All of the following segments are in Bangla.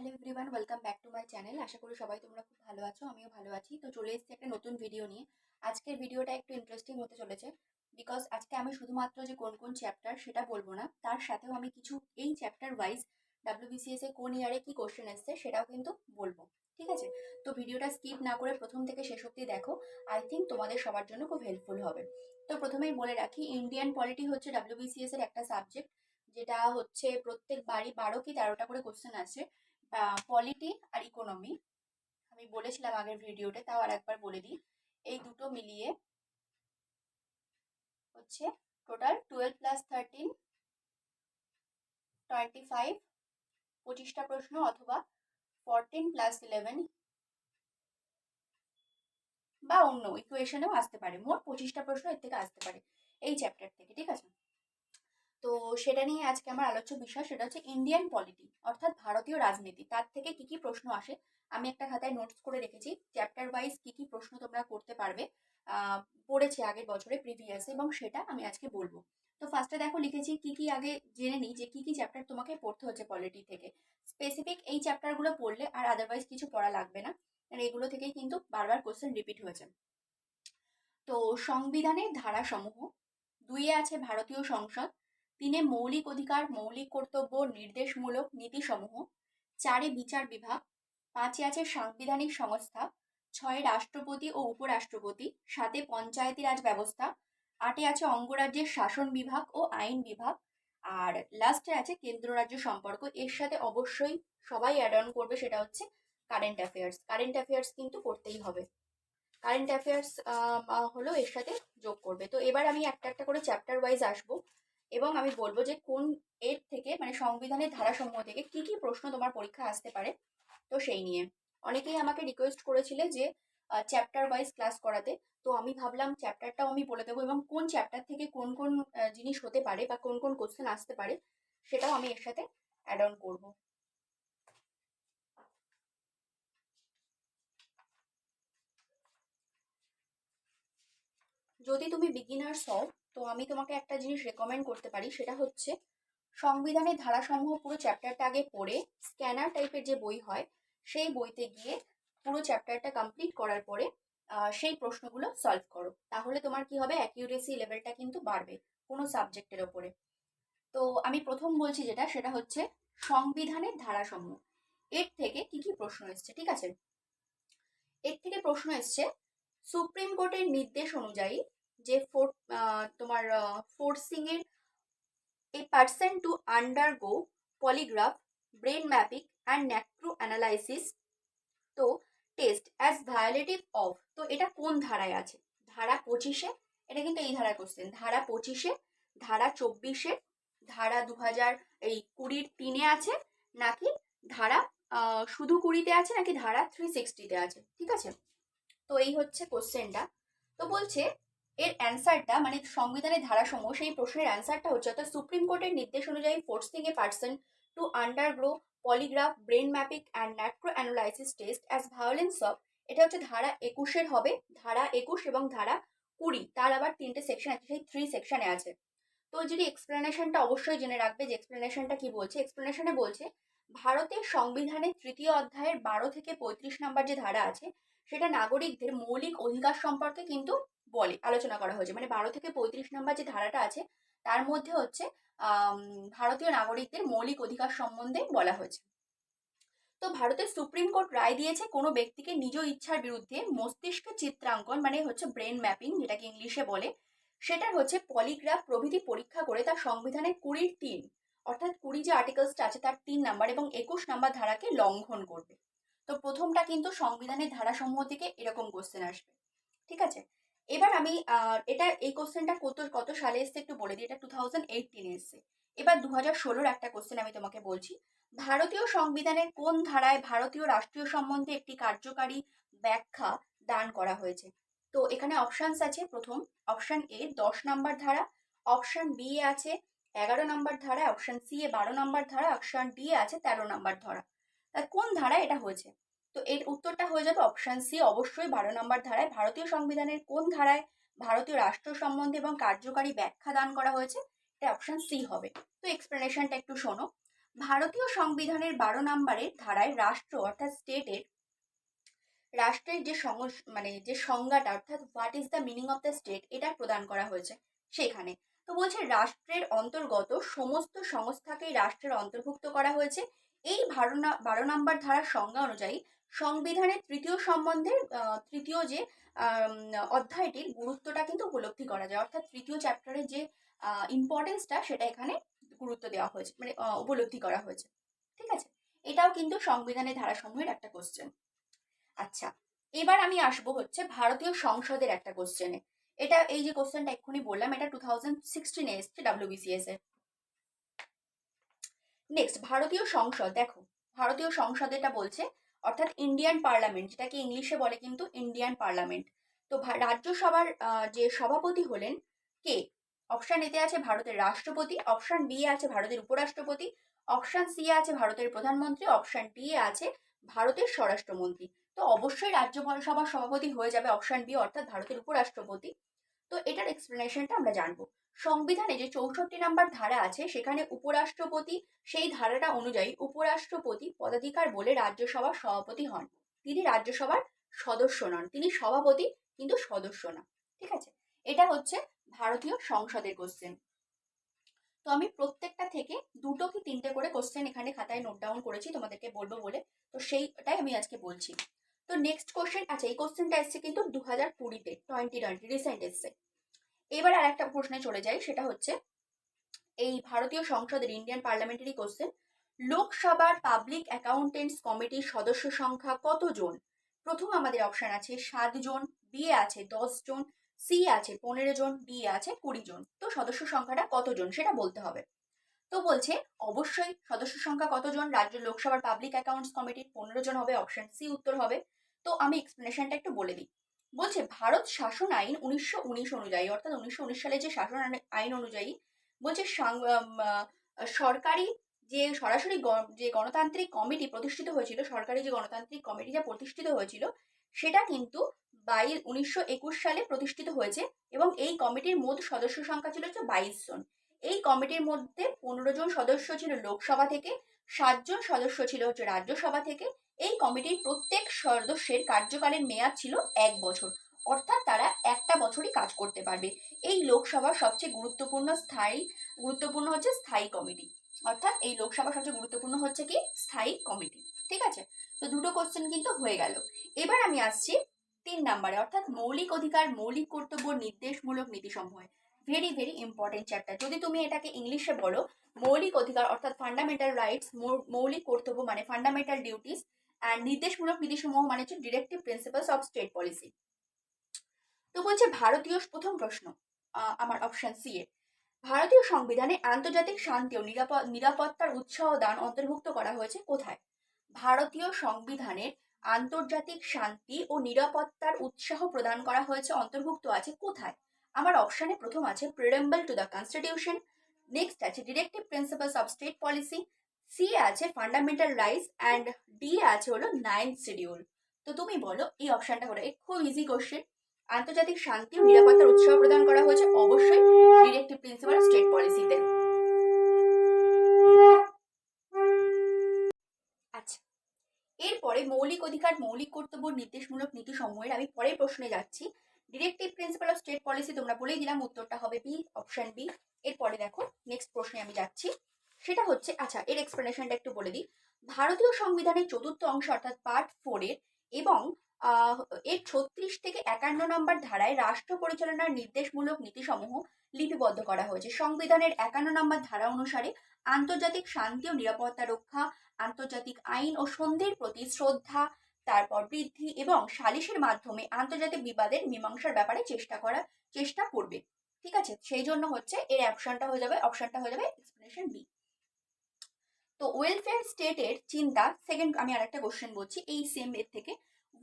Hello everyone, welcome back to my channel. আশা করি সবাই তোমরা খুব ভালো আছো, আমিও ভালো আছি। তো চলে এসেছি একটা নতুন ভিডিও নিয়ে। আজকের ভিডিওটা একটু ইন্টারেস্টিং হতে চলেছে, বিকজ আজকে আমি শুধুমাত্র যে কোন কোন চ্যাপ্টার সেটা বলবো না, তার সাথেও আমি কিছু এই চ্যাপ্টার ওয়াইজ ডাব্লিউবিসিএস এ কোন ইয়ারে কি কোশ্চেন এসছে সেটাও কিন্তু বলবো। ঠিক আছে? তো ভিডিওটা স্কিপ না করে প্রথম থেকে শেষ অবধি দেখো। আই থিঙ্ক তোমাদের সবার জন্য খুব হেল্পফুল হবে। তো প্রথমেই বলে রাখি, ইন্ডিয়ান পলিটি হচ্ছে ডাব্লিউবিসিএস এর একটা সাবজেক্ট, যেটা হচ্ছে প্রত্যেক বাড়ি 12 কি 13টা করে কোশ্চেন আছে। পলিটি আর ইকোনমি আমি বলেছিলাম আগের ভিডিওতে, তাও আর একবার বলে দিই। এই দুটো মিলিয়ে হচ্ছে টোটাল 12+13 25, 25টা প্রশ্ন, অথবা 14+11 বা অন্য ইকুয়েশনেও আসতে পারে। মোট 25টা প্রশ্ন এর থেকে আসতে পারে এই চ্যাপ্টার থেকে। ঠিক আছে? তো সেটা নিয়ে আজকে আমার আলোচ্য বিষয়, সেটা হচ্ছে ইন্ডিয়ান পলিটি, অর্থাৎ ভারতীয় রাজনীতি। তার থেকে কি কি প্রশ্ন আসে আমি একটা খাতায় নোটস করে রেখেছি। চ্যাপ্টার ওয়াইজ কি কি প্রশ্ন তোমরা করতে পারবে, আহ, পড়েছে আগের বছরে প্রিভিয়াস, এবং সেটা আমি আজকে বলবো। তো ফার্স্টে দেখো লিখেছি কি কি, আগে জেনে নিই যে কি কি চ্যাপ্টার তোমাকে পড়তে হচ্ছে পলিটি থেকে। স্পেসিফিক এই চ্যাপ্টারগুলো পড়লে আর আদারওয়াইজ কিছু পড়া লাগবে না, কারণ এগুলো থেকেই কিন্তু বারবার কোশ্চেন রিপিট হয়েছে। তো সংবিধানের ধারাসমূহ: 2 আছে ভারতীয় সংসদ, 3 মৌলিক অধিকার, মৌলিক কর্তব্য, নির্দেশমূলক নীতিসমূহ, 4 বিচার বিভাগ, 5 আছে সাংবিধানিক সংস্থা, 6 রাষ্ট্রপতি ও উপরাষ্ট্রপতি, 7 পঞ্চায়েতি রাজ ব্যবস্থা, 8 আছে অঙ্গরাজ্যের শাসন বিভাগ ও আইন বিভাগ, আর লাস্টে আছে কেন্দ্র রাজ্য সম্পর্ক। এর সাথে অবশ্যই সবাই অ্যাড অন করবে, সেটা হচ্ছে কারেন্ট অ্যাফেয়ার্স। কারেন্ট অ্যাফেয়ার্স কিন্তু করতেই হবে। কারেন্ট অ্যাফেয়ার্স হলো এর সাথে যোগ করবে। তো এবার আমি একটা একটা করে চ্যাপ্টার ওয়াইজ আসবো, এবং আমি বলবো যে কোন এর থেকে, মানে সংবিধানের ধারাসমূহ থেকে কি কি প্রশ্ন তোমার পরীক্ষা আসতে পারে। তো সেই নিয়ে অনেকেই আমাকে রিকোয়েস্ট করেছিলে যে চ্যাপ্টার ওয়াইজ ক্লাস করাতে। তো আমি ভাবলাম চ্যাপ্টারটাও আমি বলে দেবো, এবং কোন চ্যাপ্টার থেকে কোন কোন জিনিস হতে পারে বা কোন কোন কোশ্চেন আসতে পারে সেটাও আমি এর সাথে অ্যাড অন করবো। যদি তুমি বিগিনার্স হও, তো আমি তোমাকে একটা জিনিস রেকমেন্ড করতে পারি, সেটা হচ্ছে সংবিধানের ধারাসমূহ পুরো চ্যাপ্টারটা আগে পড়ে, স্ক্যানার টাইপের যে বই হয় সেই বইতে গিয়ে পুরো চ্যাপ্টারটা কমপ্লিট করার পরে সেই প্রশ্নগুলো সলভ করো। তাহলে তোমার কি হবে, অ্যাকিউরেসি লেভেলটা কিন্তু বাড়বে কোনো সাবজেক্টের ওপরে। তো আমি প্রথম বলছি যেটা, সেটা হচ্ছে সংবিধানের ধারাসমূহ। এর থেকে কি কি প্রশ্ন এসছে, ঠিক আছে? এর থেকে প্রশ্ন এসছে সুপ্রিম কোর্টের নির্দেশ অনুযায়ী যে তোমার ফোর্সিং এর a person to undergo polygraph, brain mapping and necro analysis তো টেস্ট অ্যাজ ভায়োলেটিভ অফ, তো এটা কোন ধারায় আছে? ধারা 25-এ। এটা কিন্তু এই ধারার কোশ্চেন। ধারা 25-এ, ধারা 24-এ, ধারা 2020 আছে, নাকি ধারা শুধু 20-তে আছে, নাকি ধারা 360-তে আছে? ঠিক আছে? তো এই হচ্ছে কোশ্চেনটা। তো বলছে এর অ্যান্সারটা, মানে সংবিধানের ধারাসমূহ, সেই প্রশ্নের অ্যান্সারটা হচ্ছে, অর্থাৎ সুপ্রিম কোর্টের নির্দেশ অনুযায়ী forcing a person to undergo polygraph, brain mapping and ন্যাক্রো analysis test as violence of, এটা হচ্ছে ধারা 21-এর হবে। ধারা 21 এবং ধারা 20, তার আবার 3টে সেকশন আছে, সেই 3 সেকশনে আছে। তো যদি এক্সপ্লেনেশনটা অবশ্যই জেনে রাখবে, যে এক্সপ্লেনেশনটা কি বলছে। এক্সপ্লেনেশনে বলছে ভারতের সংবিধানের 3য় অধ্যায়ের 12 থেকে 35 নম্বর যে ধারা আছে, সেটা নাগরিকদের মৌলিক অধিকার সম্পর্কে কিন্তু বলে, আলোচনা করা হয়েছে। মানে 12 থেকে 35 নম্বর যে ধারাটা আছে, তার মধ্যে হচ্ছে ভারতীয় নাগরিকদের মৌলিক অধিকার সম্বন্ধে বলা হয়েছে। তো ভারতের সুপ্রিম কোর্ট রায় দিয়েছে কোনো ব্যক্তিকে নিজ ইচ্ছার বিরুদ্ধে মস্তিষ্কের চিত্রাঙ্কন, মানে হচ্ছে ব্রেন ম্যাপিং, যেটাকে ইংলিশে বলে, সেটার হচ্ছে পলিগ্রাফ প্রভৃতি পরীক্ষা করে তার সংবিধানের 20-3, অর্থাৎ 20 যে আর্টিকেলসটা আছে তার 3 নাম্বার এবং 21 নাম্বার ধারাকে লঙ্ঘন করবে। তো প্রথমটা কিন্তু সংবিধানের ধারাসমূহ থেকে এরকম কোশ্চেন আসবে। ঠিক আছে? এবার আমি এটা, এই কোশ্চেনটা কত কত সালে এসছে একটু বলে দিই। এটা 2018-এ এসছে। এবার 2016-র একটা কোশ্চেন আমি তোমাকে বলছি। ভারতীয় সংবিধানের কোন ধারায় ভারতীয় রাষ্ট্রীয় সম্বন্ধে একটি কার্যকারী ব্যাখ্যা দান করা হয়েছে? তো এখানে অপশানস আছে। প্রথম অপশন এ 10 নাম্বার ধারা, অপশন বি এ আছে 11 নাম্বার ধারা, অপশন সি এ 12 নাম্বার ধারা, অপশন ডি এ আছে 13 নাম্বার ধারা। কোন ধারায় এটা হয়েছে? তো এর উত্তরটা হয়ে যাবে অপশন সি, অবশ্যই 12 নাম্বার ধারায়। ভারতীয় সংবিধানের কোন ধারায় ভারতীয় রাষ্ট্র সম্বন্ধে এবং কার্যকারী ব্যাখ্যা দান করা হয়েছে? এটা অপশন সি হবে। তো এক্সপ্লেনেশনটা একটু শোনো। ভারতীয় সংবিধানের 12 নম্বরের ধারায় রাষ্ট্র অর্থাৎ রাষ্ট্রের যে সংজ্ঞাটা অর্থাৎ what is the meaning of the state এটা প্রদান করা হয়েছে সেখানে। তো বলছে রাষ্ট্রের অন্তর্গত সমস্ত সংস্থাকেই রাষ্ট্রের অন্তর্ভুক্ত করা হয়েছে। এই 12 নম্বর ধারার সংজ্ঞা অনুযায়ী সংবিধানের তৃতীয় যে অধ্যায়টির গুরুত্বটা কিন্তু উপলব্ধি করা যায়, অর্থাৎ তৃতীয় চ্যাপ্টারের যে ইম্পর্টেন্সটা সেটা এখানে গুরুত্ব দেওয়া হয়েছে, মানে উপলব্ধি করা হয়েছে। ঠিক আছে, এটাও কিন্তু সংবিধানের ধারাসমূহের একটা কোশ্চেন। আচ্ছা, এবার আমি আসবো হচ্ছে ভারতীয় সংসদের একটা কোশ্চেনে। এটা এই যে কোশ্চেনটা এক্ষুনি বললাম, এটা 2016 এসছে WBCS এ। নেক্সট, ভারতীয় সংসদ দেখো, ভারতীয় সংসদ এটা বলছে অর্থাৎ ইন্ডিয়ান পার্লামেন্ট, যেটাকে ইংলিশে বলে কিন্তু ইন্ডিয়ান পার্লামেন্ট। তো রাজ্যসভার যে সভাপতি হলেন কে? অপশন এতে আছে ভারতের রাষ্ট্রপতি, অপশন বি এ আছে ভারতের উপরাষ্ট্রপতি, অপশন সি এ আছে ভারতের প্রধানমন্ত্রী, অপশন ডি এ আছে ভারতের স্বরাষ্ট্রমন্ত্রী। তো অবশ্যই রাজ্যসভার সভাপতি হয়ে যাবে অপশন বি অর্থাৎ ভারতের উপরাষ্ট্রপতি। তো এটার এক্সপ্লেনেশনটা আমরা জানবো। সংবিধানে যে 64 নম্বর ধারা আছে সেখানে উপরাষ্ট্রপতি, সেই ধারাটা অনুযায়ী উপরাষ্ট্রপতি পদাধিকার বলে রাজ্যসভার সভাপতি হন। তিনি রাজ্যসভার সদস্য নন, তিনি সভাপতি কিন্তু সদস্য না। ঠিক আছে, এটা হচ্ছে ভারতীয় সংসদের কোশ্চেন। তো আমি প্রত্যেকটা থেকে 2 কি 3টে করে কোশ্চেন এখানে খাতায় নোট ডাউন করেছি তোমাদেরকে বলবো বলে, তো সেইটাই আমি আজকে বলছি। তো নেক্সট কোশ্চেন, আচ্ছা এই কোশ্চেনটা এসছে কিন্তু 2020-তে, 2020 রিসেন্ট এসছে। এবার আর একটা প্রশ্নে চলে যাই, সেটা হচ্ছে এই ভারতীয় সংসদের ইন্ডিয়ান পার্লামেন্টারি কোশ্চেন, লোকসভার পাবলিক অ্যাকাউন্টেন্টস কমিটির সদস্য সংখ্যা কতজন? প্রথম আমাদের অপশন আছে 7 জন, বি এ আছে 10 জন, সি আছে 15 জন, ডি আছে 20 জন। তো সদস্য সংখ্যাটা কতজন সেটা বলতে হবে। তো বলছে অবশ্যই সদস্য সংখ্যা কতজন, রাজ্য লোকসভার পাবলিক অ্যাকাউন্টস কমিটির 15 জন হবে, অপশন সি উত্তর হবে। তো আমি এক্সপ্লেনেশনটা একটু বলে দিই। বলছে ভারত শাসন আইন 1919 অনুযায়ী, অর্থাৎ 1919 সালে যে শাসন আইন অনুযায়ী বলছে সরকারি যে সরাসরি যে গণতান্ত্রিক কমিটি প্রতিষ্ঠিত হয়েছিল, সরকারি যে গণতান্ত্রিক কমিটি যা প্রতিষ্ঠিত হয়েছিল সেটা কিন্তু 1921 সালে প্রতিষ্ঠিত হয়েছে, এবং এই কমিটির মোট সদস্য সংখ্যা ছিল 22 জন। এই কমিটির মধ্যে 15 জন সদস্য ছিল লোকসভা থেকে, 7 জন সদস্য ছিল হচ্ছে রাজ্যসভা থেকে। এই কমিটির প্রত্যেক সদস্যের কার্যকালের মেয়াদ ছিল 1 বছর, অর্থাৎ তারা একটা বছরই কাজ করতে পারবে। এই লোকসভার সবচেয়ে গুরুত্বপূর্ণ হচ্ছে স্থায়ী কমিটি, অর্থাৎ এই লোকসভা সবচেয়ে গুরুত্বপূর্ণ হচ্ছে কি স্থায়ী কমিটি। ঠিক আছে, তো 2টো কোশ্চেন কিন্তু হয়ে গেল। এবার আমি আসছি 3 নম্বরে, অর্থাৎ মৌলিক অধিকার, মৌলিক কর্তব্য, নির্দেশমূলক নীতিসমূহ। Very very important chapter. যদি তুমি এটাকে ইংলিশে বলো, মৌলিক অধিকার অর্থাৎ ফান্ডামেন্টাল রাইটস, মৌলিক কর্তব্য মানে ফান্ডামেন্টাল ডিউটিস, অ্যান্ড নির্দেশমূলক নীতিসমূহ মানে হচ্ছে directive principles of state policy. তো বলছে ভারতীয়, প্রথম প্রশ্ন আমার অপশন সি এ, ভারতীয় সংবিধানে আন্তর্জাতিক শান্তি ও নিরাপত্তার উৎসাহ দান অন্তর্ভুক্ত করা হয়েছে কোথায়? ভারতীয় সংবিধানের আন্তর্জাতিক শান্তি ও নিরাপত্তার উৎসাহ প্রদান করা হয়েছে, অন্তর্ভুক্ত আছে কোথায়? আমার অপশনে প্রথম আছে preamble to the constitution, next আছে directive principles of state policy, C আছে ফান্ডামেন্টাল রাইটস, অ্যান্ড ডি আছে হলো 9th শিডিউল। তো তুমি বলো এই অপশনটা হলো, খুব ইজি কোশ্চেন। আন্তর্জাতিক শান্তি ও নিরাপত্তার উৎসাহ প্রদান করা হয়েছে অবশ্যই ডিরেক্টিভ প্রিন্সিপাল অফ স্টেট পলিসিতে। আচ্ছা, এরপরে মৌলিক অধিকার, মৌলিক কর্তব্য, নির্দেশমূলক নীতি সমূহের আমি পরের প্রশ্নে যাচ্ছি। Directive principal of state policy তোমরা বলেই দিলাম, উত্তরটা হবে বি, অপশন বি। এরপরে দেখো নেক্সট প্রশ্নে আমি যাচ্ছি, সেটা হচ্ছে, আচ্ছা এর এক্সপ্লেনেশনটা একটু বলে দিই। ভারতীয় সংবিধানের 4th অংশ অর্থাৎ পার্ট 4 এর এবং এর 36 থেকে 51 নম্বর ধারায় রাষ্ট্র পরিচালনার নির্দেশমূলক নীতিসমূহ লিপিবদ্ধ করা হয়েছে। সংবিধানের 51 নম্বর ধারা অনুসারে আন্তর্জাতিক শান্তি ও নিরাপত্তা রক্ষা, আন্তর্জাতিক আইন ও সন্ধির প্রতি শ্রদ্ধা, তারপর বৃদ্ধি এবং সালিশের মাধ্যমে আন্তর্জাতিক বিবাদের মীমাংসার ব্যাপারে চেষ্টা করবে। ঠিক আছে, সেই জন্য হচ্ছে এর অপশনটা হয়ে যাবে এক্সপ্লেনেশন বি। তো ওয়েলফেয়ার স্টেটের চিন্তা, সেকেন্ড আমি আরেকটা কোশ্চেন বলছি এই সেম এর থেকে,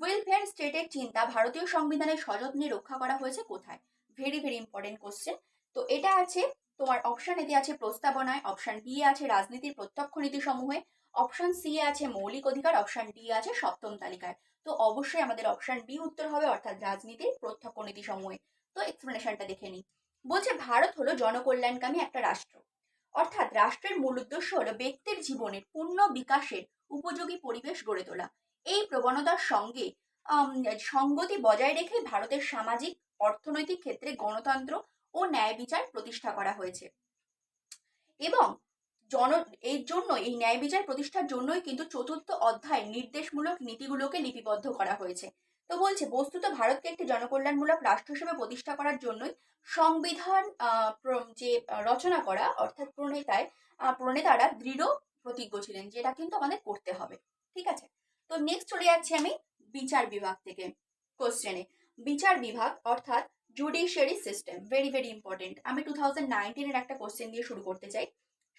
ওয়েলফেয়ার স্টেটের চিন্তা ভারতীয় সংবিধানে সযত্নে রক্ষা করা হয়েছে কোথায়? Very very important question. তো এটা আছে তোমার অপশন এতে আছে প্রস্তাবনায়, অপশন বি আছে রাজনীতির প্রত্যক্ষ নীতি সমূহে, অপশন সি আছে মৌলিক অধিকার, অপশন ডি আছে সপ্তম তালিকায়। তো অবশ্যই আমাদের অপশন বি উত্তর হবে, অর্থাৎ রাজনীতির প্রত্যক্ষ নীতি সমূহে। তো এক্সপ্লেনেশনটা দেখে নিই। বলছে ভারত হলো জনকল্যাণকামী একটা রাষ্ট্র, অর্থাৎ রাষ্ট্রের মূল উদ্দেশ্য হলো ব্যক্তির জীবনের পূর্ণ বিকাশের উপযোগী পরিবেশ গড়ে তোলা। এই প্রবণতার সঙ্গে সঙ্গতি বজায় রেখে ভারতের সামাজিক অর্থনৈতিক ক্ষেত্রে গণতন্ত্র ও ন্যায় বিচার প্রতিষ্ঠা করা হয়েছে। এবং জন এর জন্য এই ন্যায় বিচার প্রতিষ্ঠার জন্যই কিন্তু চতুর্থ অধ্যায় নির্দেশমূলক নীতিগুলোকে লিপিবদ্ধ করা হয়েছে। তো বলছে বস্তুত ভারতকে একটি জনকল্যাণমূলক রাষ্ট্র হিসেবে প্রতিষ্ঠা করার জন্যই সংবিধান যে রচনা করা অর্থাৎ প্রণেতারা দৃঢ় প্রতিজ্ঞ ছিলেন, যেটা কিন্তু আমাদের করতে হবে। ঠিক আছে, তো নেক্সট চলে যাচ্ছি আমি বিচার বিভাগ থেকে কোশ্চেনে। বিচার বিভাগ অর্থাৎ judiciary system, very very important. আমি 2019-এর একটা কোশ্চেন দিয়ে শুরু করতে চাই।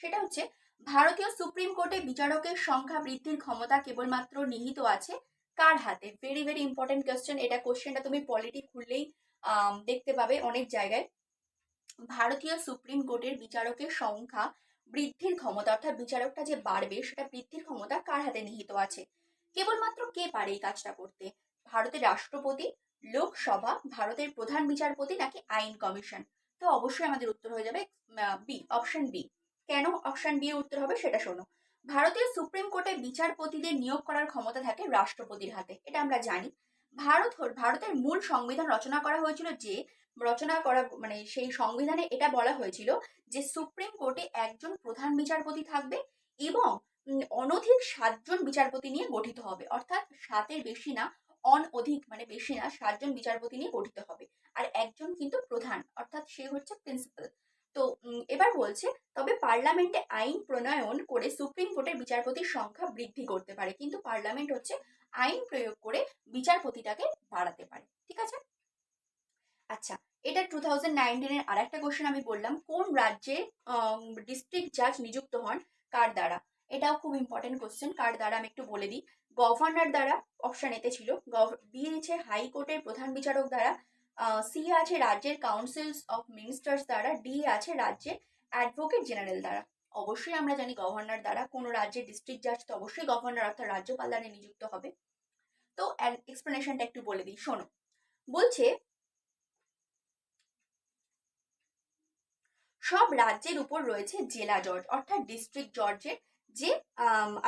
সেটা হচ্ছে ভারতীয় সুপ্রিম কোর্টে বিচারকের সংখ্যা বৃদ্ধির ক্ষমতা কেবলমাত্র নিহিত আছে কার হাতে? ভেরি ভেরি ইম্পর্টেন্ট কোশ্চেন এটা। কোশ্চেনটা তুমি পলিটি খুললেই দেখতে পাবে অনেক জায়গায়। ভারতীয় সুপ্রিম কোর্টের বিচারকের সংখ্যা বৃদ্ধির ক্ষমতা অর্থাৎ বিচারকটা যে বাড়বে সেটা বৃদ্ধির ক্ষমতা কার হাতে নিহিত আছে? কেবলমাত্র কে পারে এই কাজটা করতে? ভারতের রাষ্ট্রপতি, লোকসভা, ভারতের প্রধান বিচারপতি নাকি আইন কমিশন? তো অবশ্যই আমাদের উত্তর হয়ে যাবে বি, অপশন বি। কেন অপশন বি এর উত্তর হবে সেটা শোনো। ভারতীয় সুপ্রিম কোর্টে বিচারপতিদের নিয়োগ করার ক্ষমতা থাকে রাষ্ট্রপতির হাতে, এটা আমরা জানি। ভারতের মূল সংবিধান রচনা করা হয়েছিল মানে সেই সংবিধানে এটা বলা হয়েছিল যে সুপ্রিম কোর্টে একজন প্রধান বিচারপতি থাকবে এবং অনধিক 7জন বিচারপতি নিয়ে গঠিত হবে, অর্থাৎ 7-এর বেশি না, অনধিক মানে বেশি না, 7জন বিচারপতি নিয়ে গঠিত হবে। আর একজন কিন্তু প্রধান অর্থাৎ সে হচ্ছে প্রিন্সিপাল। তো এবার বলছে তবে পার্লামেন্টে আইন প্রণয়ন করে সুপ্রিম কোর্টের বিচারপতির সংখ্যা বৃদ্ধি করতে পারে, কিন্তু পার্লামেন্ট হচ্ছে আইন প্রয়োগ করে বিচারপতিটাকে বাড়াতে পারে। ঠিক আছে, আচ্ছা, এটা 2019-এর আর একটা কোশ্চেন আমি বললাম, কোন রাজ্যে ডিস্ট্রিক্ট জাজ নিযুক্ত হন কার দ্বারা? এটাও খুব ইম্পর্টেন্ট কোশ্চেন। কার দ্বারা আমি একটু বলে দিই। গভর্নর দ্বারা, অপশন এতে ছিল। বি আছে হাইকোর্টের প্রধান বিচারক দ্বারা, সি আছে রাজ্যের কাউন্সিলস অফ মিনিস্টার্স দ্বারা, ডি আছে রাজ্যের অ্যাডভোকেট জেনারেল দ্বারা। অবশ্যই আমরা জানি গভর্নর দ্বারা। কোনো রাজ্যের ডিস্ট্রিক্ট জাজ তো অবশ্যই গভর্নর অর্থাৎ রাজ্যপাল দ্বারা নিযুক্ত হবে। তো এক্সপ্লেনেশনটা একটু বলে দিই, শোনো। বলছে সব রাজ্যের উপর রয়েছে জেলা জজ অর্থাৎ ডিস্ট্রিক্ট জজের যে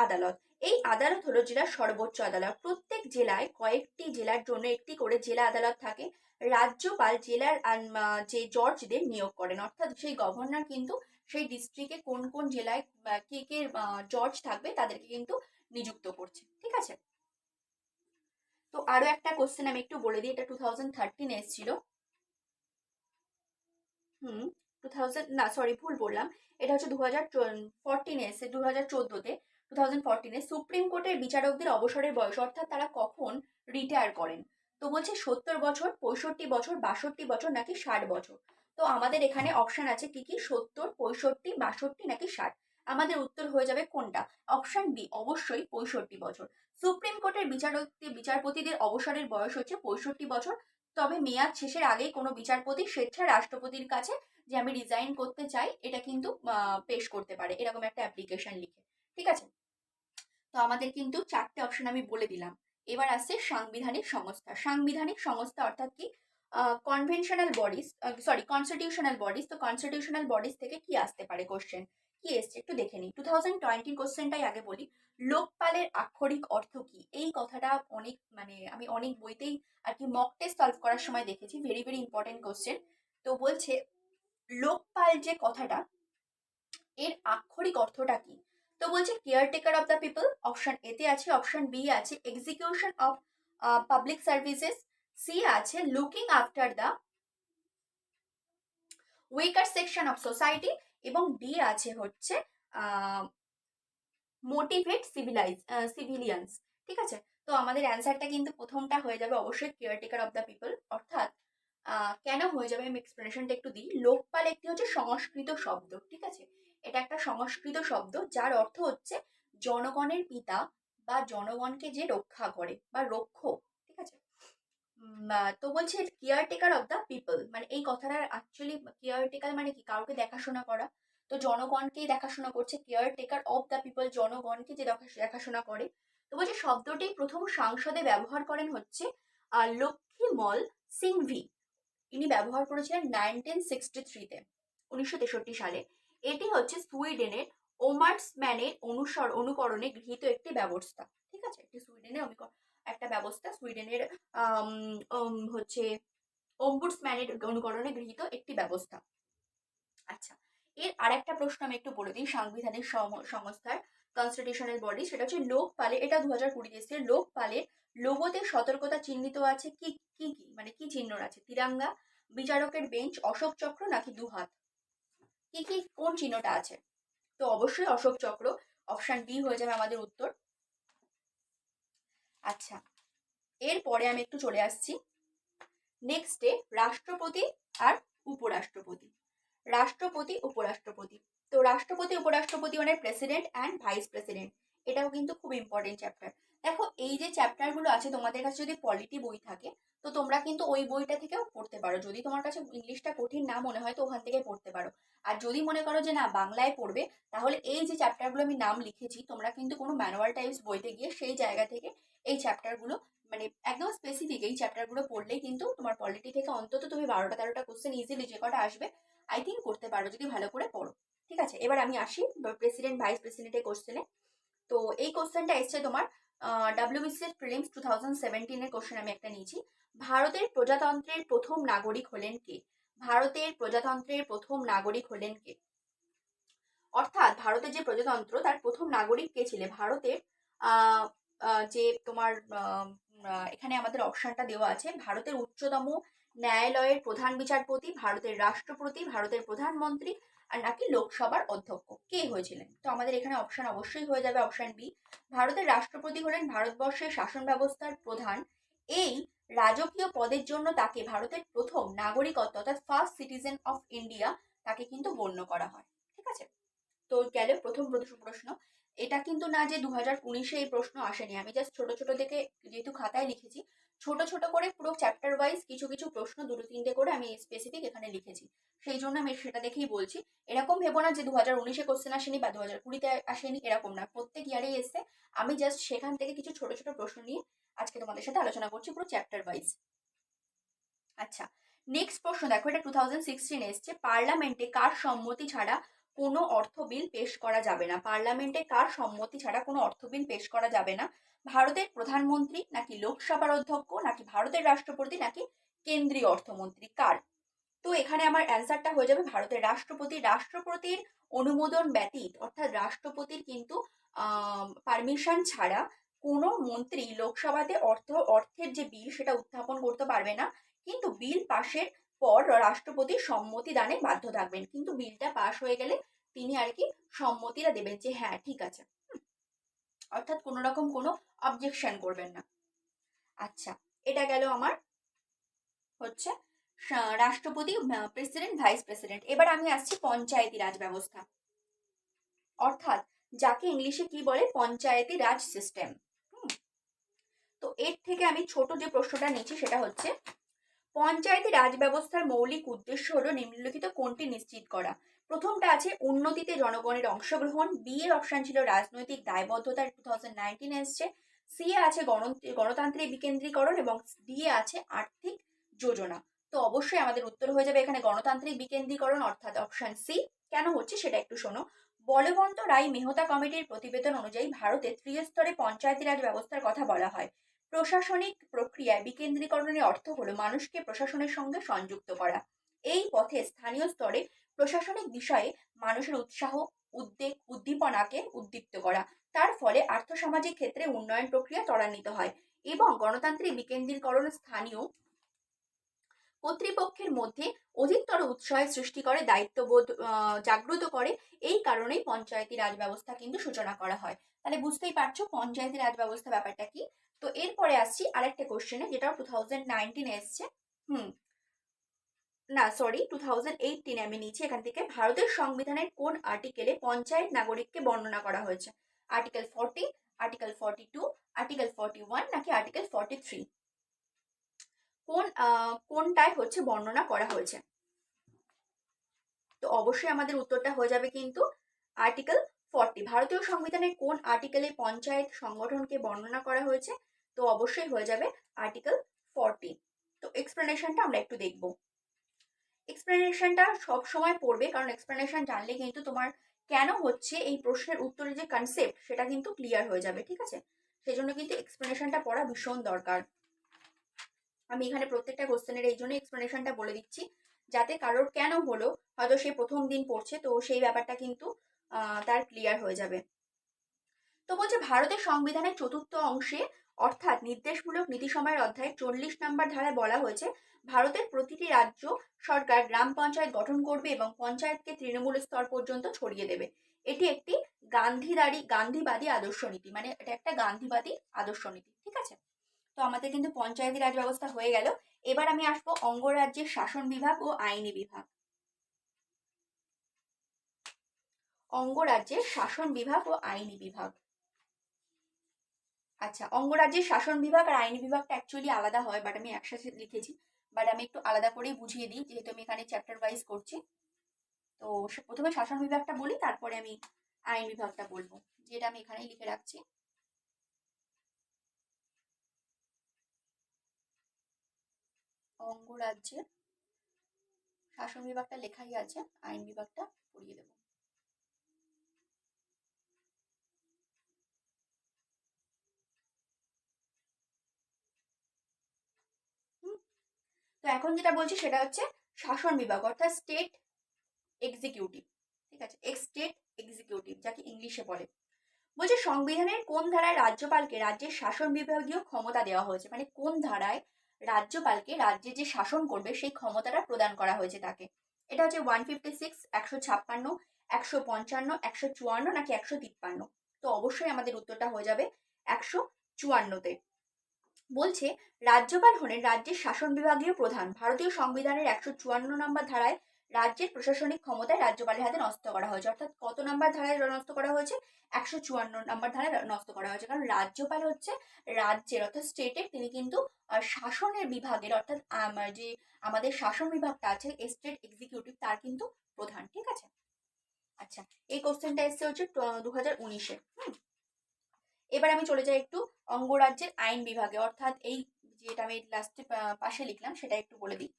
আদালত। এই আদালত হলো জেলার সর্বোচ্চ আদালত। প্রত্যেক জেলায় কয়েকটি জেলার জন্য একটি করে জেলা আদালত থাকে। রাজ্যপাল জেলার যে জজদের নিয়োগ করেন, অর্থাৎ সেই গভর্নর কিন্তু সেই ডিস্ট্রিক্টে কোন কোন জেলায় কে কে জজ থাকবে তাদেরকে কিন্তু নিযুক্ত করছে। ঠিক আছে, তো আরো একটা কোশ্চেন আমি একটু বলে দিই। এটা 2013 এসেছিল। 2000 না, সরি ভুল বললাম। এটা হচ্ছে 2014 এসে 2014-তে 2014-এ সুপ্রিম কোর্টের বিচারকদের অবসরের বয়স অর্থাৎ তারা কখন রিটায়ার করেন? তো বলছে 70 বছর, 65 বছর, 62 বছর নাকি 60 বছর। তো আমাদের এখানে অপশন আছে কি কি, 70, 65, 62 নাকি 60। আমাদের উত্তর হয়ে যাবে কোনটা? অপশন বি, অবশ্যই 65 বছর। সুপ্রিম কোর্টের বিচারপতিদের অবসরের বয়স হচ্ছে 65 বছর। তবে মেয়াদ শেষের আগেই কোনো বিচারপতি স্বেচ্ছায় রাষ্ট্রপতির কাছে যে আমি রিজাইন করতে চাই এটা কিন্তু পেশ করতে পারে, এরকম একটা অ্যাপ্লিকেশন লিখে। ঠিক আছে, তো আমাদের কিন্তু 4টে অপশন আমি বলে দিলাম। এবার আসছে সাংবিধানিক সংস্থা। সাংবিধানিক সংস্থা অর্থাৎ কি? Conventional bodies, sorry constitutional bodies. তো কনস্টিটিউশনাল বডিজ থেকে কি আসতে পারে কোশ্চেন? কি এসছে একটু দেখে নিই। 2020 কোশ্চেনটাই আগে বলি। লোকপালের আক্ষরিক অর্থ কি? এই কথাটা অনেক মানে আমি অনেক বইতেই আর কি মক টেস্ট সলভ করার সময় দেখেছি। Very very important question. তো বলছে লোকপাল যে কথাটা এর আক্ষরিক অর্থটা কি? তো বলছে caretaker of the people, option এতে আছে। অপশন বি আছে execution of public services, C আছে looking after the weaker section of society, এবং ডি আছে হচ্ছে মোটিভেট সিভিলিয়ান্স। ঠিক আছে, তো আমাদের অ্যান্সারটা কিন্তু প্রথমটা হয়ে যাবে অবশ্যই কেয়ারটেকার অফ দ্য পিপল। অর্থাৎ কেন হয়ে যাবে আমি এক্সপ্লেনেশনটা একটু দিই। লোকপাল একটি হচ্ছে সংস্কৃত শব্দ। ঠিক আছে, এটা একটা সংস্কৃত শব্দ যার অর্থ হচ্ছে জনগণের পিতা বা জনগণকে যে রক্ষা করে বা রক্ষক। ঠিক আছে, তো বলছে কেয়ারটেকার অফ দ্য পিপল মানে এই কথাটা অ্যাকচুয়ালি কেয়ারটেকার মানে কি? কাউকে দেখাশোনা করা। তো জনগণকেই দেখাশোনা করছে। কেয়ারটেকার অফ দ্য পিপল জনগণকে যে দেখাশোনা করে। তো বলছে শব্দটি প্রথম সংসদে ব্যবহার করেন হচ্ছে লক্ষ্মীমল সিংভি। ইনি ব্যবহার করেছিলেন 1963-তে, 1963 সালে। এটি হচ্ছে সুইডেনের ওমার্সম্যানের অনুকরণে গৃহীত একটি ব্যবস্থা। ঠিক আছে, এটি সুইডেনের একটা ব্যবস্থা, সুইডেনের হচ্ছে ওম্বুডসম্যানের অনুকরণে গৃহীত একটি ব্যবস্থা। আচ্ছা, এর আরেকটা প্রশ্ন আমি একটু বলে দিই সাংবিধানিক সংস্থার কনস্টিটিউশনাল বডি, সেটা হচ্ছে লোকপালে, এটা 2020 এসেছে। লোকপালের লোগোতে সতর্কতা চিহ্নিত আছে কি কি কি মানে কি চিহ্ন আছে? তিরাঙ্গা, বিচারকের বেঞ্চ, অশোক চক্র নাকি দুহাত? কি কি কোন চিহ্নটা আছে? তো অবশ্যই অশোক চক্র, অপশন ডি হয়ে যাবে আমাদের উত্তর। আচ্ছা, এরপরে আমি একটু চলে আসছি নেক্সটে রাষ্ট্রপতি আর উপরাষ্ট্রপতি। রাষ্ট্রপতি উপরাষ্ট্রপতি, তো রাষ্ট্রপতি উপরাষ্ট্রপতি মানে প্রেসিডেন্ট অ্যান্ড ভাইস প্রেসিডেন্ট, এটাও কিন্তু খুব ইম্পর্টেন্ট চ্যাপ্টার। দেখো এই যে চ্যাপ্টারগুলো আছে, তোমাদের কাছে যদি পলিটি বই থাকে তো তোমরা কিন্তু ওই বইটা থেকেও পড়তে পারো। যদি তোমার কাছে ইংলিশটা কঠিন না মনে হয় তো ওখান থেকে পড়তে পারো। আর যদি মনে করো যে না বাংলায় পড়বে, তাহলে এই যে চ্যাপ্টারগুলো আমি নাম লিখেছি, তোমরা কিন্তু কোনো ম্যানুয়াল টাইপস বইতে গিয়ে সেই জায়গা থেকে এই চ্যাপ্টারগুলো মানে একদম স্পেসিফিক এই চ্যাপ্টারগুলো পড়লেই কিন্তু তোমার পলিটি থেকে অন্তত তুমি 12টা-13টা কোশ্চেন ইজিলি যে কটা আসবে আই থিঙ্ক করতে পারো যদি ভালো করে পড়ো। ঠিক আছে, এবার আমি আসি প্রেসিডেন্ট ভাইস প্রেসিডেন্টের কোশ্চেনে। তো এই কোশ্চেনটা এসছে তোমার ডাব্লিউবিসিএস প্রিলিমস 2017 এর কোশ্চেন আমি একটা নিয়েছি। ভারতের প্রজাতন্ত্রের প্রথম নাগরিক হলেন কে? ভারতের প্রজাতন্ত্রের প্রথম নাগরিক হলেন কে? অর্থাৎ ভারতের যে প্রজাতন্ত্র তার প্রথম নাগরিক কে ছিলেন? ভারতের আহ যে তোমার এখানে আমাদের অপশনটা দেওয়া আছে, ভারতের উচ্চতম ন্যায়ালয়ের প্রধান বিচারপতি, ভারতের রাষ্ট্রপতি, ভারতের প্রধানমন্ত্রী, আর নাকি লোকসভার অধ্যক্ষ, কে হয়েছিলেন? তো আমাদের এখানে অপশন অবশ্যই হয়ে যাবে অপশন বি। ভারতের রাষ্ট্রপতি হলেন ভারতবর্ষের শাসন ব্যবস্থার প্রধান। এই রাজকীয় পদের জন্য তাকে ভারতের প্রথম নাগরিকত্ব অর্থাৎ ফার্স্ট সিটিজেন অফ ইন্ডিয়া তাকে কিন্তু গণ্য করা হয়। ঠিক আছে, তো গেল প্রথম প্রশ্ন। এটা কিন্তু না যে 2019-এ এই প্রশ্ন আসেনি, আমি জাস্ট ছোট ছোট দেখে যেহেতু খাতায় লিখেছি, ছোট ছোট করে পুরো চ্যাপ্টার ওয়াইজ কিছু কিছু প্রশ্ন দুটো তিনটে করে আমি স্পেসিফিক এখানে লিখেছি, সেই জন্য আমি সেটা দেখেই বলছি। এরকম ভেবো না যে 2019-এ কোশ্চেন আসেনি বা 2020-তে আসেনি, এরকম না, প্রত্যেক ইয়ারেই এসছে। আমি জাস্ট সেখান থেকে কিছু ছোট ছোট প্রশ্ন নিয়ে আজকে তোমাদের সাথে আলোচনা করছি পুরো চ্যাপ্টার ওয়াইজ। আচ্ছা, নেক্সট প্রশ্ন দেখো, এটা 2016 এসছে। পার্লামেন্টে কার সম্মতি ছাড়া কোনো অর্থ বিল পেশ করা যাবে না? পার্লামেন্টে কার সম্মতি ছাড়া কোনো অর্থ বিল পেশ করা যাবে না? ভারতের প্রধানমন্ত্রী নাকি লোকসভার অধ্যক্ষ নাকি ভারতের রাষ্ট্রপতি নাকি কেন্দ্রীয় অর্থমন্ত্রী, কার? তো এখানে আমার অ্যান্সারটা হয়ে যাবে ভারতের রাষ্ট্রপতি। রাষ্ট্রপতির অনুমোদন ব্যতীত অর্থাৎ রাষ্ট্রপতির কিন্তু পারমিশন ছাড়া কোনো মন্ত্রী লোকসভাতে অর্থের যে বিল সেটা উত্থাপন করতে পারবে না। কিন্তু বিল পাশের পর রাষ্ট্রপতি সম্মতি দানে বাধ্য থাকবেন, কিন্তু বিলটা পাশ হয়ে গেলে তিনি আর কি সম্মতিটা দেবেন যে হ্যাঁ ঠিক আছে, অর্থাৎ কোনো রকম কোনো অবজেকশন করবেন না। আচ্ছা, এটা গেল আমার হচ্ছে রাষ্ট্রপতি, প্রেসিডেন্ট, ভাইস প্রেসিডেন্ট। এবার আমি আসছি পঞ্চায়েতি রাজ ব্যবস্থা, অর্থাৎ যাকে ইংলিশে কি বলে পঞ্চায়েতি রাজ সিস্টেম। তো এর থেকে আমি ছোট যে প্রশ্নটা নিচ্ছি সেটা হচ্ছে, পঞ্চায়েতি রাজ ব্যবস্থার মৌলিক উদ্দেশ্য হলো নিম্নলিখিত কোনটি নিশ্চিত করা? প্রথমটা আছে উন্নতিতে জনগণের অংশগ্রহণ, বি এর অপশন ছিল রাজনৈতিক দায়বদ্ধতা, 2019 এসছে, সি এ আছে গণতান্ত্রিক বিকেন্দ্রীকরণ এবং ডি এ আছে আর্থিক যোজনা। তো অবশ্যই আমাদের উত্তর হয়ে যাবে এখানে গণতান্ত্রিক বিকেন্দ্রীকরণ অর্থাৎ অপশন সি। কেন হচ্ছে সেটা একটু শোনো। বলবন্ত রায় মেহতা কমিটির প্রতিবেদন অনুযায়ী ভারতে ত্রিস্তরে পঞ্চায়েতি রাজ ব্যবস্থার কথা বলা হয়। প্রশাসনিক প্রক্রিয়ায় বিকেন্দ্রীকরণের অর্থ হলো মানুষকে প্রশাসনের সঙ্গে সংযুক্ত করা। এই পথে স্থানীয় স্তরে প্রশাসনিক বিষয়ে মানুষের উৎসাহ, উদ্বেগ, উদ্দীপনাকে উদ্দীপ্ত করা। তার ফলে আর্থসামাজিক ক্ষেত্রে উন্নয়ন প্রক্রিয়া ত্বরান্বিত হয় এবং গণতান্ত্রিক বিকেন্দ্রীকরণ স্থানীয় কর্তৃপক্ষের মধ্যে অধিকতর উৎসাহের সৃষ্টি করে, দায়িত্ববোধ জাগ্রত করে। এই কারণেই পঞ্চায়েতি রাজ ব্যবস্থা কিন্তু সূচনা করা হয়। তাহলে বুঝতেই পারছো পঞ্চায়েতি রাজ ব্যবস্থা ব্যাপারটা কি। তো এরপরে আসছি আরেকটা কোশ্চেনে, যেটা 2019 এসছে। না সরি 2018 আমি নিয়েছি এখান থেকে। ভারতের সংবিধানের কোন আর্টিকেলে পঞ্চায়েত নাগরিককে বর্ণনা করা হয়েছে? আর্টিকেল 40, আর্টিকেল 42, আর্টিকেল 41 নাকি আর্টিকেল 43? কোনটায় হচ্ছে বর্ণনা করা হয়েছে? তো অবশ্যই আমাদের উত্তরটা হয়ে যাবে কিন্তু আর্টিকেল 40। ভারতীয় সংবিধানের কোন আর্টিকেলে পঞ্চায়েত সংগঠনকে বর্ণনা করা হয়েছে? তো অবশ্যই হয়ে যাবে আর্টিকেল 40। তো এক্সপ্লেনেশনটা আমরা একটু দেখব। এক্সপ্লেনেশনটা সব সময় পড়বে, কারণ এক্সপ্লেনেশন জানলে কিন্তু তোমার কেন হচ্ছে এই প্রশ্নের উত্তরের যে কনসেপ্ট সেটা কিন্তু ক্লিয়ার হয়ে যাবে, ঠিক আছে? সেই জন্য কিন্তু এক্সপ্লেনেশনটা পড়া ভীষণ দরকার। আমি এখানে প্রত্যেকটা কোশ্চেনের এই জন্য এক্সপ্লেনেশনটা বলে দিচ্ছি, যাতে কারোর কেন হলো, হয়তো সে প্রথম দিন পড়ছে, তো সেই ব্যাপারটা কিন্তু তার ক্লিয়ার হয়ে যাবে। তো বলছে ভারতের সংবিধানের চতুর্থ অংশে অর্থাৎ নির্দেশমূলক নীতিসময়ের অধ্যায় 40 নম্বর ধারায় বলা হয়েছে, ভারতের প্রতিটি রাজ্য সরকার গ্রাম পঞ্চায়েত গঠন করবে এবং পঞ্চায়েতকে তৃণমূল স্তর পর্যন্ত ছড়িয়ে দেবে। এটি একটি গান্ধীবাদী আদর্শ নীতি, মানে এটা একটা গান্ধীবাদী আদর্শ নীতি, ঠিক আছে? তো আমাদের কিন্তু পঞ্চায়েতি রাজ ব্যবস্থা হয়ে গেল। এবার আমি আসবো অঙ্গরাজ্যের শাসন বিভাগ ও আইনি বিভাগ। অঙ্গরাজ্যের শাসন বিভাগ ও আইনি বিভাগ। আচ্ছা, অঙ্গরাজ্যের শাসন বিভাগ আর আইনি বিভাগটা অ্যাকচুয়ালি আলাদা হয়, বাট আমি একসাথে লিখেছি। বাট আমি একটু আলাদা করেই বুঝিয়ে দিই, যেহেতু আমি এখানে চ্যাপ্টার ওয়াইজ করছি। তো প্রথমে শাসন বিভাগটা বলি, তারপরে আমি আইন বিভাগটা বলবো, যেটা আমি এখানেই লিখে রাখছি। অঙ্গরাজ্যের শাসন বিভাগটা লেখাই আছে, আইন বিভাগটা পড়িয়ে দেবো। তো এখন যেটা বলছি সেটা হচ্ছে শাসন বিভাগ, অর্থাৎ স্টেট এক্সিকিউটিভ, ঠিক আছে? স্টেট এক্সিকিউটিভ যাকে ইংলিশে বলে। বলছে সংবিধানের কোন ধারায় রাজ্যপালকে রাজ্যের শাসন বিভাগীয় ক্ষমতা দেওয়া হয়েছে, মানে কোন ধারায় রাজ্যপালকে রাজ্যে যে শাসন করবে সেই ক্ষমতাটা প্রদান করা হয়েছে তাকে। এটা হচ্ছে 156, 156, 155, 154 নাকি 153? তো অবশ্যই আমাদের উত্তরটা হয়ে যাবে 154-তে। বলছে রাজ্যপাল হলেন রাজ্যের শাসন বিভাগীয় প্রধান। ভারতীয় সংবিধানের 154 নম্বর ধারায় রাজ্যের প্রশাসনিক ক্ষমতায় রাজ্যপালের হাতে ন্যস্ত করা হয়েছে। অর্থাৎ কত নাম্বার ধারায় ন্যস্ত করা হয়েছে? 154 নম্বর ধারায় ন্যস্ত করা হয়েছে, কারণ রাজ্যপাল হচ্ছে রাজ্যের অর্থাৎ স্টেটের, তিনি কিন্তু শাসনের বিভাগের অর্থাৎ যে আমাদের শাসন বিভাগটা আছে স্টেট এক্সিকিউটিভ, তার কিন্তু প্রধান, ঠিক আছে? আচ্ছা, এই কোশ্চেনটা এসছে হচ্ছে 2019-এ। এবার আমি চলে যাই একটু অঙ্গরাজ্যের আইন বিভাগে, অর্থাৎ এই যেটা আমি লাস্টে পাশে লিখলাম সেটা একটু বলে দিই।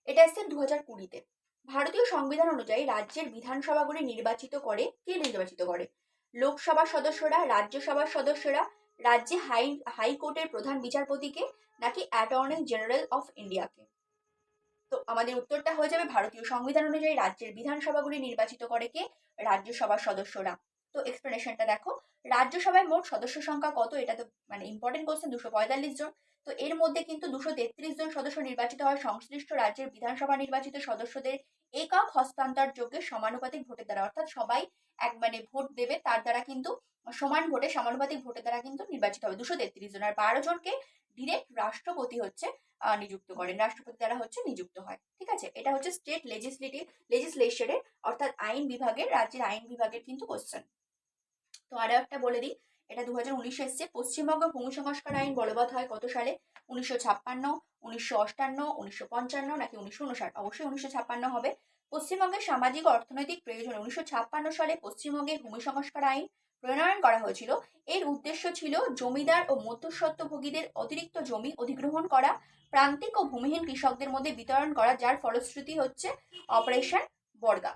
এটা এসছে 2020-তে। ভারতীয় সংবিধান অনুযায়ী রাজ্যের বিধানসভাগুলি নির্বাচিত করে কে? নির্বাচিত করে লোকসভার সদস্যরা, রাজ্যসভার সদস্যরা, রাজ্যে হাইকোর্টের প্রধান বিচারপতিকে, নাকি অ্যাটর্নি জেনারেল অফ ইন্ডিয়াকে? তো আমাদের উত্তরটা হয়ে যাবে ভারতীয় সংবিধান অনুযায়ী রাজ্যের বিধানসভাগুলি নির্বাচিত করে কে? রাজ্যসভার সদস্যরা। তো এক্সপ্লেনেশনটা দেখো, রাজ্যসভায় মোট সদস্য সংখ্যা কত? এটা তো মানে ইম্পর্টেন্ট কোশ্চেন, 245 জন। তো এর মধ্যে কিন্তু 233 জন সদস্য নির্বাচিত হয় সংশ্লিষ্ট রাজ্যের বিধানসভা নির্বাচিত সদস্যদের একক হস্তান্তরযোগ্য সমানুপাতিক ভোটের দ্বারা, অর্থাৎ সবাই এক মানে ভোট দেবে, তার দ্বারা কিন্তু সমান ভোটে সমানুপাতিক ভোটের দ্বারা কিন্তু নির্বাচিত হবে 233 জন। আর 12 জনকে ডিরেক্ট রাষ্ট্রপতি হচ্ছে নিযুক্ত করেন, রাষ্ট্রপতি দ্বারা হচ্ছে নিযুক্ত হয়, ঠিক আছে? এটা হচ্ছে স্টেট লেজিসলেশনের অর্থাৎ আইন বিভাগের, রাজ্যের আইন বিভাগের কিন্তু কোশ্চেন। তো আরো একটা বলে দিই, এটা 2019 এসছে। পশ্চিমবঙ্গ ভূমি সংস্কার আইন বলবৎ হয় কত সালে? 1956, 1958, 1955 নাকি 1959? অবশ্যই 1956 হবে। পশ্চিমবঙ্গের সামাজিক ও অর্থনৈতিক প্রয়োজনে 1956 সালে পশ্চিমবঙ্গে ভূমি সংস্কার আইন প্রণয়ন করা হয়েছিল। এর উদ্দেশ্য ছিল জমিদার ও মধ্যস্বত্বভোগীদের অতিরিক্ত জমি অধিগ্রহণ করা, প্রান্তিক ও ভূমিহীন কৃষকদের মধ্যে বিতরণ করা, যার ফলশ্রুতি হচ্ছে অপারেশন বর্গা।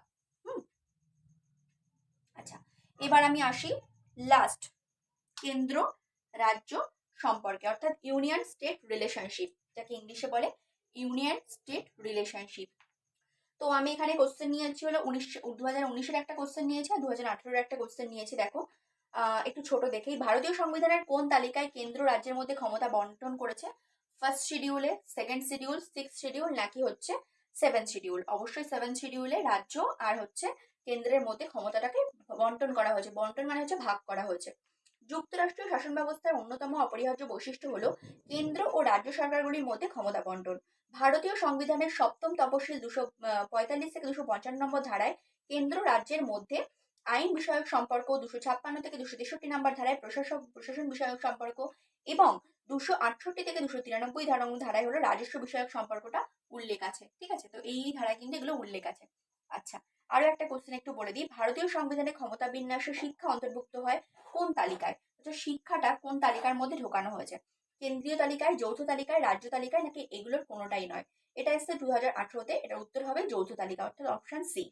আচ্ছা, এবার আমি আসি লাস্ট কেন্দ্র রাজ্য সম্পর্কে, অর্থাৎ ইউনিয়ন স্টেট রিলেশনশিপ, যাকে ইংলিশে বলে ইউনিয়ন স্টেট রিলেশনশিপ। তো আমি এখানে কোশ্চেন নিয়েছি হলো 2019-এর একটা কোশ্চেন নিয়েছি আর 2018-এর একটা কোশ্চেন নিয়েছি। দেখো একটু ছোট দেখেই, ভারতীয় সংবিধানের কোন তালিকায় কেন্দ্র রাজ্যের মধ্যে ক্ষমতা বন্টন করেছে? ফার্স্ট শিডিউলে, সেকেন্ড শিডিউল, সিক্স শিডিউল নাকি হচ্ছে সেভেন শিডিউল? অবশ্যই সেভেন শিডিউলে রাজ্য আর হচ্ছে কেন্দ্রের মধ্যে ক্ষমতাটাকে বন্টন করা হয়েছে। বন্টন মানে হচ্ছে ভাগ করা হয়েছে। যুক্তরাষ্ট্রীয় শাসন ব্যবস্থার অন্যতম অপরিহার্য বৈশিষ্ট্য হলো কেন্দ্র ও রাজ্য সরকারগুলির মধ্যে ক্ষমতা বন্টন। ভারতীয় সংবিধানের সপ্তম তপশিল 245 থেকে 255 নম্বর ধারায় কেন্দ্র রাজ্যের মধ্যে আইন বিষয়ক সম্পর্ক, 256 থেকে 263 নম্বর ধারায় প্রশাসন বিষয়ক সম্পর্ক এবং 268 থেকে 293 ধারায় হলো রাজস্ব বিষয়ক সম্পর্কটা উল্লেখ আছে, ঠিক আছে? তো এই ধারায় কিন্তু এগুলো উল্লেখ আছে। আচ্ছা, আরো একটা কোশ্চেন একটু বলে দিই, ভারতীয় সংবিধানে ক্ষমতা বিন্যাসে শিক্ষা অন্তর্ভুক্ত হয় কোন তালিকায়? শিক্ষাটা কোন তালিকার মধ্যে ঢোকানো হয়েছে? কেন্দ্রীয় তালিকায়, যৌথ তালিকায়, রাজ্য তালিকায় নাকি এগুলোর কোনোটাই নয়? এটা এসছে 2018-তে। এটার উত্তর হবে যৌথ তালিকা, অর্থাৎ অপশন সি।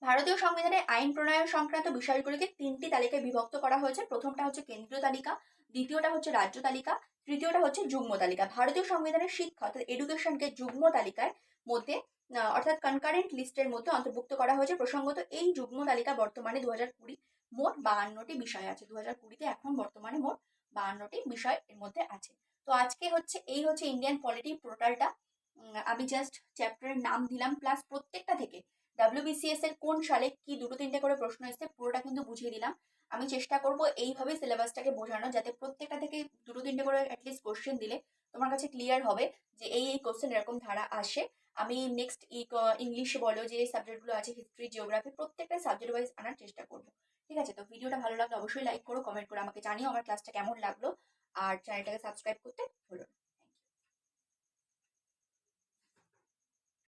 ভারতীয় সংবিধানে আইন প্রণয়ন সংক্রান্ত বিষয়গুলিকে 3টি তালিকায় বিভক্ত করা হয়েছে। প্রথমটা হচ্ছে কেন্দ্রীয় তালিকা, দ্বিতীয়টা হচ্ছে রাজ্য তালিকা, তৃতীয়টা হচ্ছে যুগ্ম তালিকা। ভারতীয় সংবিধানের শিক্ষা অর্থাৎ এডুকেশনকে যুগ্ম তালিকার মধ্যে অর্থাৎ কনকারেন্ট লিস্টের মধ্যে অন্তর্ভুক্ত করা হয়েছে। প্রসঙ্গত এই যুগ্ম তালিকা বর্তমানে 2020 মোট 52টি বিষয় আছে। 2020-তে এখন বর্তমানে মোট 52টি বিষয় এর মধ্যে আছে। তো আজকে হচ্ছে এই হচ্ছে ইন্ডিয়ান পলিটি পোর্টালটা। আমি জাস্ট চ্যাপ্টারের নাম দিলাম, প্লাস প্রত্যেকটা থেকে WBCS এর কোন সালে কি 2-3টে করে প্রশ্ন এসছে পুরোটা কিন্তু বুঝিয়ে দিলাম। আমি চেষ্টা করব এইভাবে সিলেবাসটাকে বোঝানো, যাতে প্রত্যেকটা থেকে 2-3টে করে অ্যাটলিস্ট কোশ্চেন দিলে তোমার কাছে ক্লিয়ার হবে যে এই কোশ্চেন এরকম ধারা আসে। আমি নেক্সট ইংলিশ বলো, যে সাবজেক্টগুলো আছে হিস্ট্রি, জিওগ্রাফি, প্রত্যেকটা সাবজেক্ট ওয়াইজ আনার চেষ্টা করবো। ঠিক আছে, তো ভিডিওটা ভালো লাগলে অবশ্যই লাইক করো, কমেন্ট করো, আমাকে জানিও আমার ক্লাসটা কেমন লাগলো। আর চ্যানেলটাকে সাবস্ক্রাইব করতে ভুলো না।